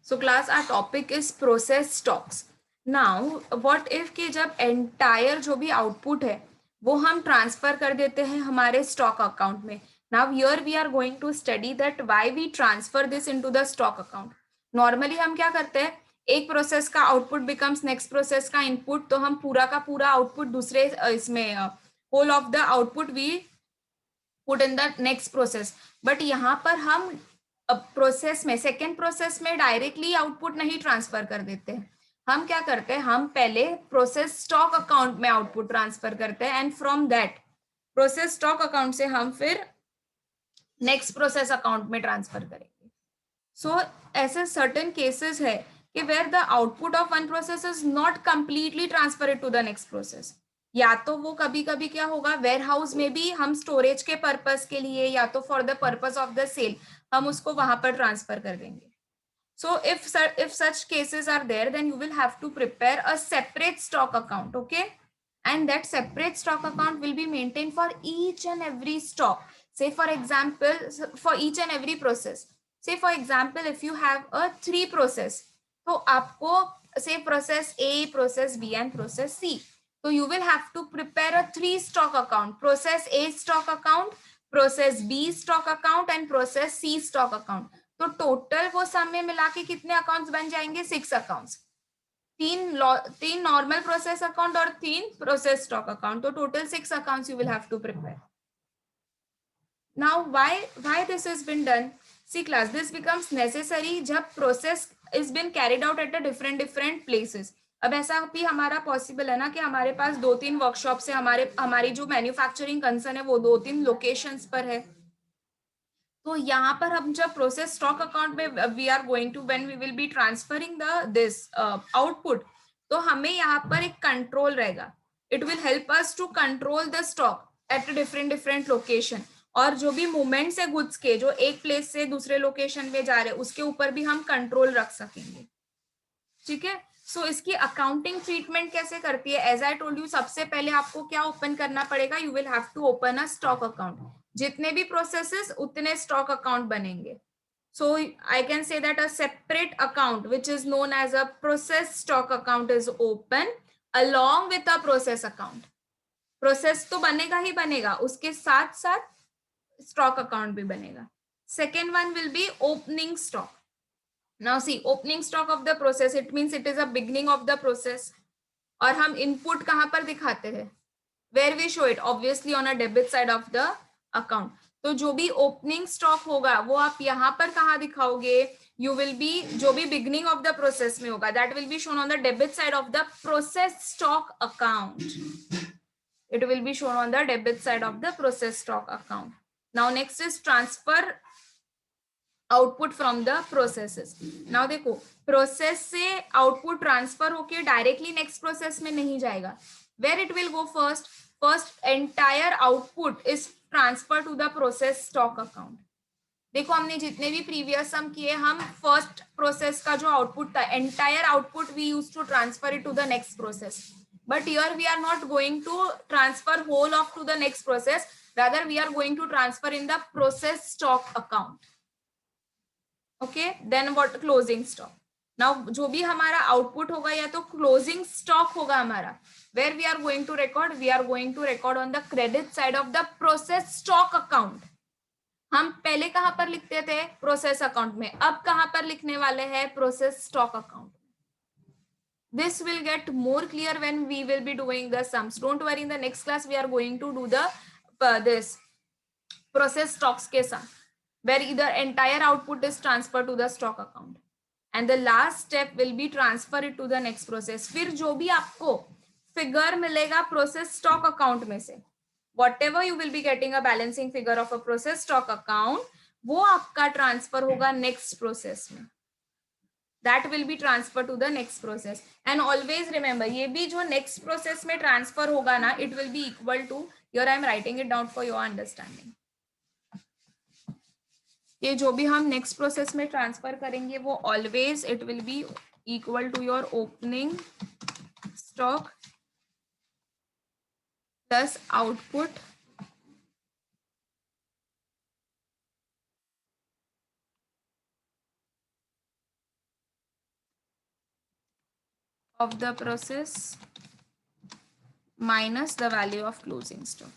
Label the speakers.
Speaker 1: So class, our topic is process stocks. Now what if कि जब entire जो भी output है वो हम ट्रांसफर कर देते हैं हमारे स्टॉक अकाउंट में. Now here we are going to study that why we transfer this into the stock account. Normally हम क्या करते हैं, एक प्रोसेस का आउटपुट बिकम्स नेक्स्ट प्रोसेस का इनपुट, तो हम पूरा का पूरा आउटपुट दूसरे इसमें whole of the output we put in the next process. But यहाँ पर हम प्रोसेस में सेकेंड प्रोसेस में डायरेक्टली आउटपुट नहीं ट्रांसफर कर देते हैं. हम क्या करते हैं, हम पहले प्रोसेस स्टॉक अकाउंट में आउटपुट ट्रांसफर करते हैं and from that process stock account से हम फिर नेक्स्ट प्रोसेस अकाउंट में ट्रांसफर करेंगे. सो ऐसे सर्टेन केसेस है कि where the output of one process is not completely transferred to the next process. या तो वो कभी कभी क्या होगा, वेयर हाउस में भी हम स्टोरेज के पर्पस के लिए या तो for the purpose of the sale हम उसको वहां पर ट्रांसफर कर देंगे. So if such cases are there, then you will have to prepare a separate stock account, okay? And that separate stock account will be maintained for each and every stock. Say for example, for each and every process. Say for example, if you have a 3 process, तो आपको say process A, process B and process C. So you will have to prepare a 3 stock account. Process A stock account, process B stock account and process C stock account. तो total वो सब में मिला के कितने accounts बन जाएंगे, 6 accounts. तीन नॉर्मल प्रोसेस अकाउंट और 3 प्रोसेस स्टॉक अकाउंट, तो total 6 accounts you will have to prepare. Now why this has been done. See class, this becomes necessary जब process is been carried out at a different places. अब ऐसा भी हमारा possible है ना कि हमारे पास 2-3 वर्कशॉप से हमारी जो मैन्युफैक्चरिंग कंसर्न है वो 2-3 लोकेशंस पर है. तो यहाँ पर हम जब प्रोसेस स्टॉक अकाउंट में we are going to when we will be transferring the this output, तो हमें यहाँ पर एक कंट्रोल रहेगा. It will help us to control the stock at different location. और जो भी मूवमेंट्स है गुड्स के जो एक प्लेस से दूसरे लोकेशन में जा रहे हैं उसके ऊपर भी हम कंट्रोल रख सकेंगे. ठीक है. सो इसकी अकाउंटिंग ट्रीटमेंट कैसे करती है, एज आई टोल्ड यू, सबसे पहले आपको क्या ओपन करना पड़ेगा, you will have to open a stock account. जितने भी प्रोसेसेस उतने स्टॉक अकाउंट बनेंगे. So I can say that a separate account which is known as a process stock account is open along with a process account. Process तो बनेगा ही बनेगा, उसके साथ साथ स्टॉक अकाउंट भी बनेगा. Second one will be opening stock. Now see, opening stock of the process, it means it is a beginning of the process. और हम input कहाँ पर दिखाते हैं, where we show it, obviously on a debit side of the account. तो जो भी opening stock होगा वो आप यहाँ पर कहाँ दिखाओगे, you will be जो भी beginning of the process में होगा that will be shown on the debit side of the process stock account. It will be shown on the debit side of the process stock account. Now next is transfer output from the processes. Now देखो, process से output transfer होके directly next process में नहीं जाएगा. Where it will go first entire output is transfer to the process stock account. देखो हमने जितने भी प्रीवियस सम किए, हम फर्स्ट प्रोसेस का जो आउटपुट था entire output we use to transfer it to the next process. But here we are not going to transfer whole of to the next process, rather we are going to transfer in the process stock account. Okay, then what, closing stock. Now जो भी हमारा output होगा या तो closing stock होगा हमारा, where we are going to record on the credit side of the process stock account. हम पहले कहां पर लिखते थे, प्रोसेस अकाउंट में, अब कहां पर लिखने वाले हैं, process stock account. This will get more clear when we will be doing the sums. Don't worry, in the next class we are going to do the this process stocks के sum, where either entire output is transferred to the stock account and the last step will be transfer it to the next process. फिर जो भी आपको figure मिलेगा process stock account में से, whatever you will be getting a balancing figure of a process stock account, वो आपका transfer होगा next process में. That will be transferred to the next process. And always remember, ये भी जो next process में transfer होगा ना, it will be equal to, here I am writing it down for your understanding. ये जो भी हम next process में transfer करेंगे वो always it will be equal to your opening stock plus output of the process minus the value of closing stock.